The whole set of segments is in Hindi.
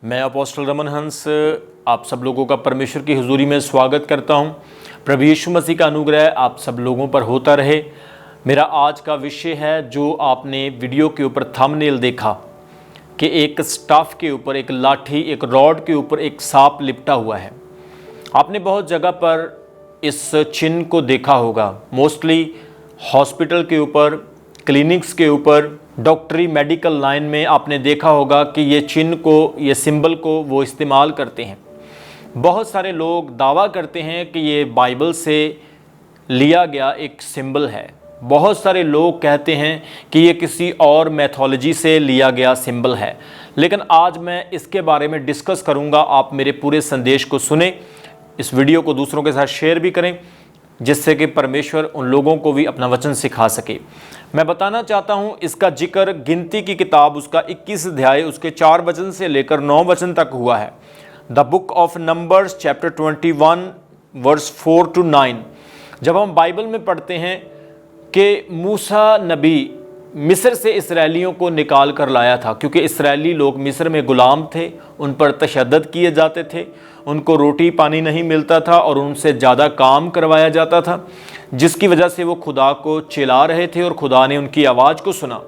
मैं अपोस्टल रमन हंस आप सब लोगों का परमेश्वर की हुजूरी में स्वागत करता हूं। प्रभु यीशु मसीह का अनुग्रह आप सब लोगों पर होता रहे। मेरा आज का विषय है, जो आपने वीडियो के ऊपर थंबनेल देखा कि एक स्टाफ के ऊपर, एक लाठी, एक रॉड के ऊपर एक सांप लिपटा हुआ है। आपने बहुत जगह पर इस चिन्ह को देखा होगा, मोस्टली हॉस्पिटल के ऊपर, क्लिनिक्स के ऊपर, डॉक्टरी मेडिकल लाइन में आपने देखा होगा कि ये चिन्ह को, ये सिंबल को वो इस्तेमाल करते हैं। बहुत सारे लोग दावा करते हैं कि ये बाइबल से लिया गया एक सिंबल है। बहुत सारे लोग कहते हैं कि ये किसी और मैथोलॉजी से लिया गया सिंबल है। लेकिन आज मैं इसके बारे में डिस्कस करूंगा। आप मेरे पूरे संदेश को सुने, इस वीडियो को दूसरों के साथ शेयर भी करें, जिससे कि परमेश्वर उन लोगों को भी अपना वचन सिखा सके। मैं बताना चाहता हूं, इसका जिक्र गिनती की किताब उसका 21 अध्याय उसके 4 वचन से लेकर 9 वचन तक हुआ है। The book of Numbers chapter 21 verse 4 to 9। जब हम बाइबल में पढ़ते हैं कि मूसा नबी मिस्र से इसराइलियों को निकाल कर लाया था, क्योंकि इसराइली लोग मिस्र में गुलाम थे, उन पर तशद्दद किए जाते थे, उनको रोटी पानी नहीं मिलता था और उनसे ज़्यादा काम करवाया जाता था, जिसकी वजह से वो खुदा को चिल्ला रहे थे और खुदा ने उनकी आवाज़ को सुना।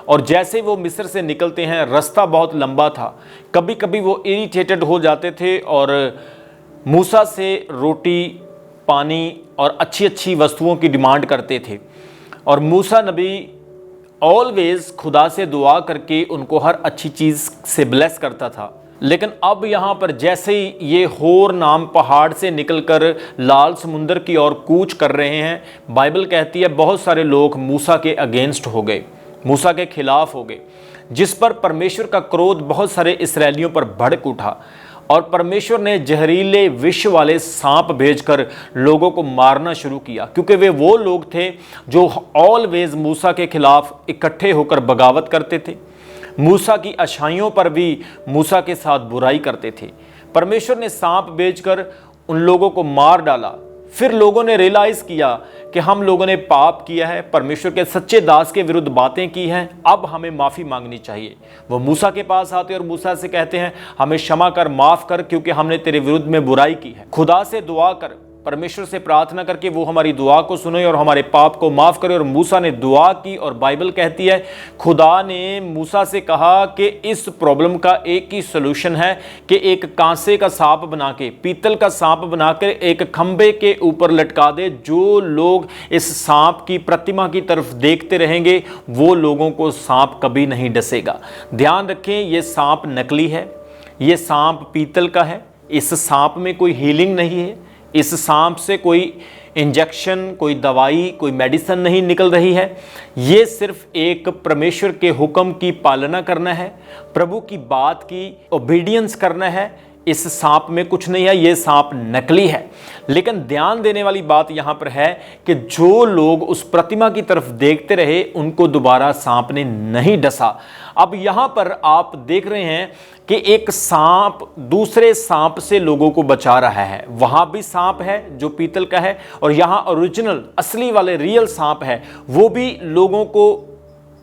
और जैसे वो मिस्र से निकलते हैं, रास्ता बहुत लंबा था, कभी कभी वो इरिटेटेड हो जाते थे और मूसा से रोटी पानी और अच्छी अच्छी वस्तुओं की डिमांड करते थे। और मूसा नबी ऑलवेज खुदा से दुआ करके उनको हर अच्छी चीज़ से ब्लेस करता था। लेकिन अब यहाँ पर जैसे ही ये होर नाम पहाड़ से निकलकर लाल समुंदर की ओर कूच कर रहे हैं, बाइबल कहती है बहुत सारे लोग मूसा के अगेंस्ट हो गए, मूसा के खिलाफ हो गए, जिस पर परमेश्वर का क्रोध बहुत सारे इसराइलियों पर भड़क उठा और परमेश्वर ने जहरीले विष वाले सांप भेजकर लोगों को मारना शुरू किया, क्योंकि वे वो लोग थे जो ऑलवेज मूसा के खिलाफ इकट्ठे होकर बगावत करते थे, मूसा की अच्छाइयों पर भी मूसा के साथ बुराई करते थे। परमेश्वर ने सांप भेजकर उन लोगों को मार डाला। फिर लोगों ने रियलाइज किया कि हम लोगों ने पाप किया है, परमेश्वर के सच्चे दास के विरुद्ध बातें की हैं, अब हमें माफ़ी मांगनी चाहिए। वो मूसा के पास आते और मूसा से कहते हैं, हमें क्षमा कर, माफ़ कर, क्योंकि हमने तेरे विरुद्ध में बुराई की है। खुदा से दुआ कर, परमेश्वर से प्रार्थना करके वो हमारी दुआ को सुने और हमारे पाप को माफ़ करे। और मूसा ने दुआ की और बाइबल कहती है खुदा ने मूसा से कहा कि इस प्रॉब्लम का एक ही सलूशन है कि एक कांसे का सांप बना के, पीतल का सांप बनाकर एक खंबे के ऊपर लटका दे। जो लोग इस सांप की प्रतिमा की तरफ देखते रहेंगे, वो लोगों को सांप कभी नहीं डसेगा। ध्यान रखें, ये सांप नकली है, ये सांप पीतल का है। इस सांप में कोई हीलिंग नहीं है, इस सांप से कोई इंजेक्शन, कोई दवाई, कोई मेडिसिन नहीं निकल रही है। ये सिर्फ एक परमेश्वर के हुक्म की पालना करना है, प्रभु की बात की ओबीडियंस करना है। इस सांप में कुछ नहीं है, ये सांप नकली है। लेकिन ध्यान देने वाली बात यहाँ पर है कि जो लोग उस प्रतिमा की तरफ देखते रहे, उनको दोबारा सांप ने नहीं डसा। अब यहाँ पर आप देख रहे हैं कि एक सांप दूसरे सांप से लोगों को बचा रहा है। वहाँ भी सांप है जो पीतल का है, और यहाँ ओरिजिनल असली वाले रियल सांप है, वो भी लोगों को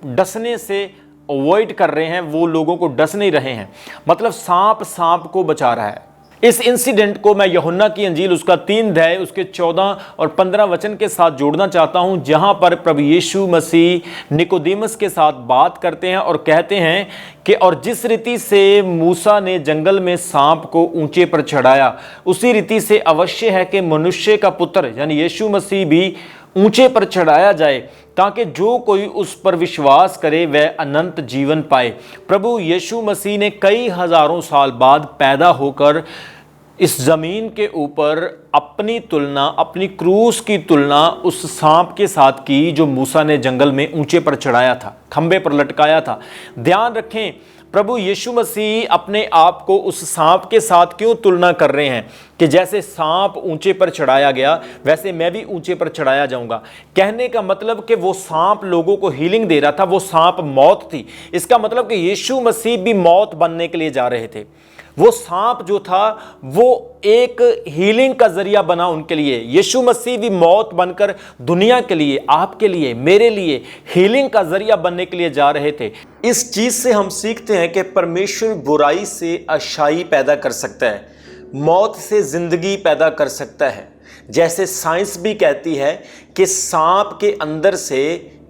डसने से अवॉइड कर रहे हैं, वो लोगों को डस नहीं रहे हैं। मतलब सांप सांप को बचा रहा है। इस इंसिडेंट को मैं यूहन्ना की अंजील उसका 3 अध्याय उसके 14 और 15 वचन के साथ जोड़ना चाहता हूं, जहां पर प्रभु यीशु मसीह निकोदेमस के साथ बात करते हैं और कहते हैं कि और जिस रीति से मूसा ने जंगल में सांप को ऊंचे पर चढ़ाया, उसी रीति से अवश्य है कि मनुष्य का पुत्र यानी यीशु मसीह भी ऊंचे पर चढ़ाया जाए, ताकि जो कोई उस पर विश्वास करे वह अनंत जीवन पाए। प्रभु यीशु मसीह ने कई हजारों साल बाद पैदा होकर इस ज़मीन के ऊपर अपनी तुलना, अपनी क्रूस की तुलना उस सांप के साथ की जो मूसा ने जंगल में ऊंचे पर चढ़ाया था, खंबे पर लटकाया था। ध्यान रखें, प्रभु यीशु मसीह अपने आप को उस सांप के साथ क्यों तुलना कर रहे हैं कि जैसे सांप ऊंचे पर चढ़ाया गया, वैसे मैं भी ऊंचे पर चढ़ाया जाऊंगा। कहने का मतलब कि वो सांप लोगों को हीलिंग दे रहा था, वो सांप मौत थी। इसका मतलब कि यीशु मसीह भी मौत बनने के लिए जा रहे थे। वो सांप जो था वो एक हीलिंग का जरिया बना उनके लिए। यीशु मसीह भी मौत बनकर दुनिया के लिए, आपके लिए, मेरे लिए हीलिंग का जरिया बनने के लिए जा रहे थे। इस चीज से हम सीखते हैं कि परमेश्वर बुराई से अच्छाई पैदा कर सकता है, मौत से जिंदगी पैदा कर सकता है। जैसे साइंस भी कहती है कि सांप के अंदर से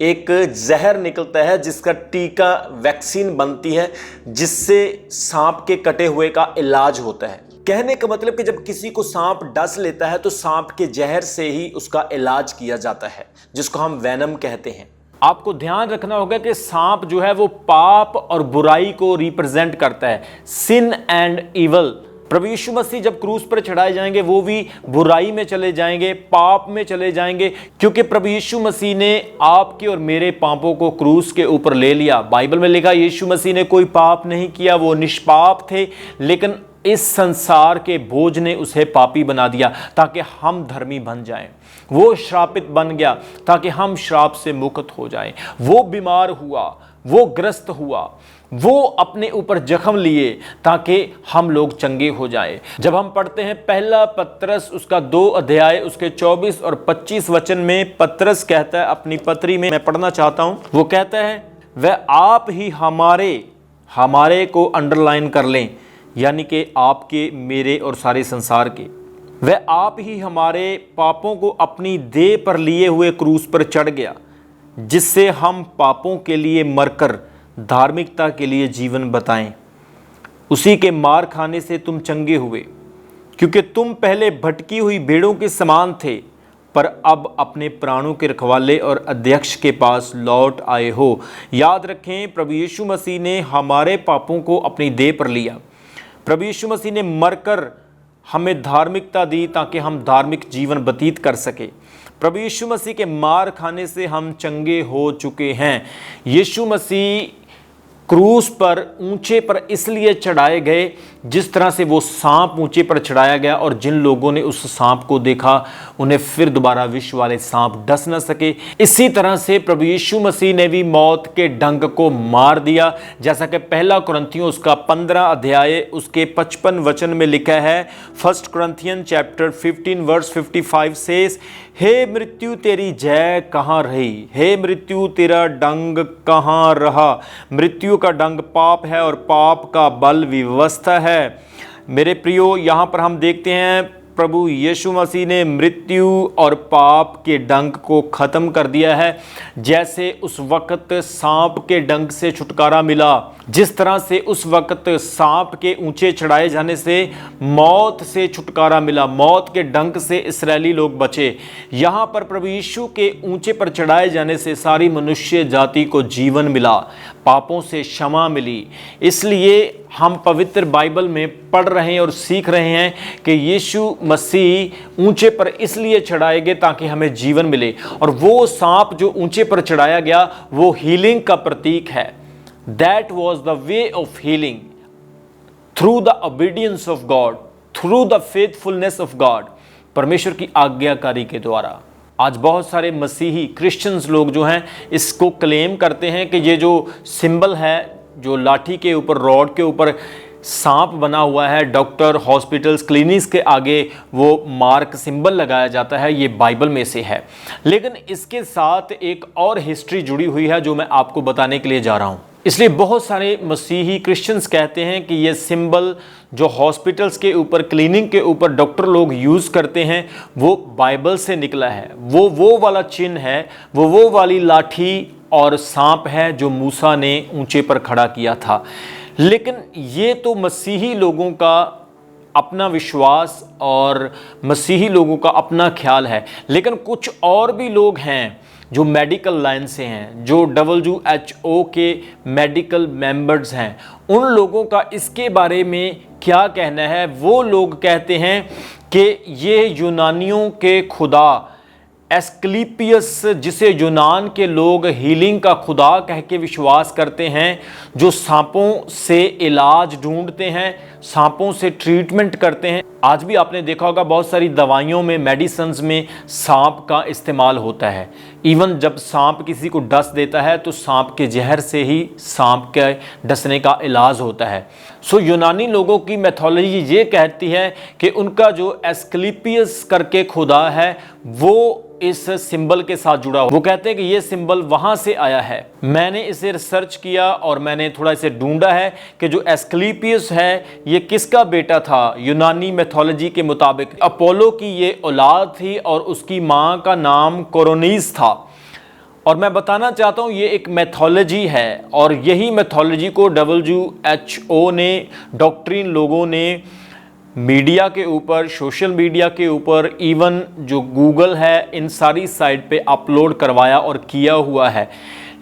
एक जहर निकलता है जिसका टीका, वैक्सीन बनती है, जिससे सांप के कटे हुए का इलाज होता है। कहने का मतलब कि जब किसी को सांप डस लेता है तो सांप के जहर से ही उसका इलाज किया जाता है, जिसको हम वेनम कहते हैं। आपको ध्यान रखना होगा कि सांप जो है वो पाप और बुराई को रिप्रेजेंट करता है, सिन एंड इवल। प्रभु यीशु मसीह जब क्रूस पर चढ़ाए जाएंगे वो भी बुराई में चले जाएंगे, पाप में चले जाएंगे, क्योंकि प्रभु यीशु मसीह ने आपके और मेरे पापों को क्रूस के ऊपर ले लिया। बाइबल में लिखा यीशु मसीह ने कोई पाप नहीं किया, वो निष्पाप थे, लेकिन इस संसार के बोझ ने उसे पापी बना दिया ताकि हम धर्मी बन जाएं। वो श्रापित बन गया ताकि हम श्राप से मुक्त हो जाएं। वो बीमार हुआ, वो ग्रस्त हुआ, वो अपने ऊपर जख्म लिए ताकि हम लोग चंगे हो जाएं। जब हम पढ़ते हैं पहला पतरस उसका 2 अध्याय उसके 24 और 25 वचन में, पतरस कहता है अपनी पत्री में, मैं पढ़ना चाहता हूं। वो कहता है वह आप ही हमारे को अंडरलाइन कर लें, यानी कि आपके, मेरे और सारे संसार के। वह आप ही हमारे पापों को अपनी देह पर लिए हुए क्रूस पर चढ़ गया, जिससे हम पापों के लिए मरकर धार्मिकता के लिए जीवन बताएं। उसी के मार खाने से तुम चंगे हुए, क्योंकि तुम पहले भटकी हुई भेड़ों के समान थे, पर अब अपने प्राणों के रखवाले और अध्यक्ष के पास लौट आए हो। याद रखें, प्रभु यीशु मसीह ने हमारे पापों को अपनी देह पर लिया। प्रभु यीशु मसीह ने मरकर हमें धार्मिकता दी ताकि हम धार्मिक जीवन व्यतीत कर सके। प्रभु यीशु मसीह के मार खाने से हम चंगे हो चुके हैं। यीशु मसीह क्रूस पर ऊंचे पर इसलिए चढ़ाए गए जिस तरह से वो सांप ऊंचे पर चढ़ाया गया, और जिन लोगों ने उस सांप को देखा उन्हें फिर दोबारा विश्व वाले सांप डस न सके। इसी तरह से प्रभु यीशु मसीह ने भी मौत के डंक को मार दिया, जैसा कि पहला कुरिन्थियों उसका 15 अध्याय उसके 55 वचन में लिखा है। 1 कुरिन्थियन चैप्टर 15 वर्स 55 सेज, हे मृत्यु तेरी जय कहाँ रही, हे मृत्यु तेरा डंग कहाँ रहा। मृत्यु का डंग पाप है और पाप का बल विवस्था है। मेरे प्रियो, यहाँ पर हम देखते हैं प्रभु यीशु मसीह ने मृत्यु और पाप के डंक को ख़त्म कर दिया है। जैसे उस वक़्त सांप के डंक से छुटकारा मिला, जिस तरह से उस वक़्त सांप के ऊंचे चढ़ाए जाने से मौत से छुटकारा मिला, मौत के डंक से इस्राएली लोग बचे, यहाँ पर प्रभु यीशु के ऊंचे पर चढ़ाए जाने से सारी मनुष्य जाति को जीवन मिला, पापों से क्षमा मिली। इसलिए हम पवित्र बाइबल में पढ़ रहे हैं और सीख रहे हैं कि यीशु मसीह ऊंचे पर इसलिए चढ़ाए गए ताकि हमें जीवन मिले, और वो सांप जो ऊंचे पर चढ़ाया गया वो हीलिंग का प्रतीक है। That was the way of healing through the obedience of God, through the faithfulness of God, परमेश्वर की आज्ञाकारी के द्वारा। आज बहुत सारे मसीही क्रिश्चियंस लोग जो हैं इसको क्लेम करते हैं कि ये जो सिंबल है, जो लाठी के ऊपर, रॉड के ऊपर सांप बना हुआ है, डॉक्टर, हॉस्पिटल्स, क्लिनिक्स के आगे वो मार्क सिंबल लगाया जाता है, ये बाइबल में से है। लेकिन इसके साथ एक और हिस्ट्री जुड़ी हुई है जो मैं आपको बताने के लिए जा रहा हूँ। इसलिए बहुत सारे मसीही क्रिश्चियंस कहते हैं कि ये सिंबल जो हॉस्पिटल्स के ऊपर, क्लिनिक के ऊपर डॉक्टर लोग यूज़ करते हैं वो बाइबल से निकला है। वो वाला चिन्ह है, वो वाली लाठी और सांप है जो मूसा ने ऊंचे पर खड़ा किया था। लेकिन ये तो मसीही लोगों का अपना विश्वास और मसीही लोगों का अपना ख्याल है। लेकिन कुछ और भी लोग हैं जो मेडिकल लाइन से हैं, जो WHO के मेडिकल मेंबर्स हैं, उन लोगों का इसके बारे में क्या कहना है। वो लोग कहते हैं कि ये यूनानियों के खुदा एस्क्लीपियस, जिसे यूनान के लोग हीलिंग का खुदा कह के विश्वास करते हैं, जो सांपों से इलाज ढूंढते हैं, सांपों से ट्रीटमेंट करते हैं। आज भी आपने देखा होगा बहुत सारी दवाइयों में, मेडिसिन्स में सांप का इस्तेमाल होता है। इवन जब सांप किसी को डस देता है तो सांप के जहर से ही सांप के डसने का इलाज होता है। सो यूनानी लोगों की मैथोलॉजी ये कहती है कि उनका जो एस्क्लेपियस करके खुदा है वो इस सिंबल के साथ जुड़ा हुआ। वो कहते हैं कि ये सिंबल वहाँ से आया है। मैंने इसे रिसर्च किया और मैंने थोड़ा इसे ढूंढा है कि जो एस्क्लेपियस है ये किसका बेटा था। यूनानी मैथोलॉजी के मुताबिक अपोलो की ये औलाद थी और उसकी माँ का नाम कोरोनीस था। और मैं बताना चाहता हूँ ये एक मैथोलॉजी है और यही मैथोलॉजी को WHO ने, डॉक्ट्रिन लोगों ने मीडिया के ऊपर, सोशल मीडिया के ऊपर, इवन जो गूगल है, इन सारी साइट पे अपलोड करवाया और किया हुआ है।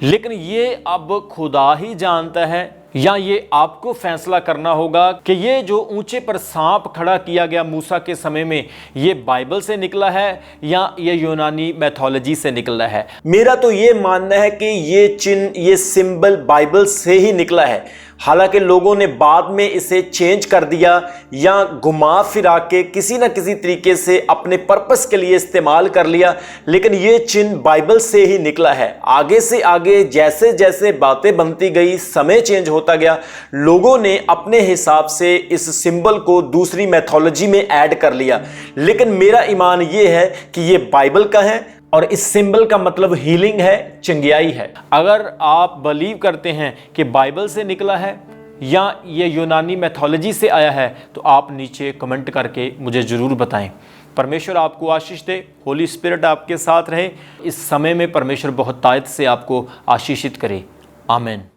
लेकिन ये अब खुदा ही जानता है या ये आपको फैसला करना होगा कि ये जो ऊंचे पर सांप खड़ा किया गया मूसा के समय में ये बाइबल से निकला है या ये यूनानी मैथोलॉजी से निकला है। मेरा तो ये मानना है कि ये चिन्ह, ये सिंबल बाइबल से ही निकला है। हालांकि लोगों ने बाद में इसे चेंज कर दिया या घुमा फिरा के किसी न किसी तरीके से अपने पर्पस के लिए इस्तेमाल कर लिया, लेकिन ये चिन्ह बाइबल से ही निकला है। आगे से आगे जैसे जैसे बातें बनती गई, समय चेंज होता गया, लोगों ने अपने हिसाब से इस सिंबल को दूसरी मैथोलॉजी में ऐड कर लिया। लेकिन मेरा ईमान ये है कि ये बाइबल का है और इस सिंबल का मतलब हीलिंग है, चंगियाई है। अगर आप बिलीव करते हैं कि बाइबल से निकला है या ये यूनानी मैथोलॉजी से आया है तो आप नीचे कमेंट करके मुझे ज़रूर बताएं। परमेश्वर आपको आशीष दे, होली स्पिरिट आपके साथ रहे। इस समय में परमेश्वर बहुत तायत से आपको आशीषित करे। आमीन।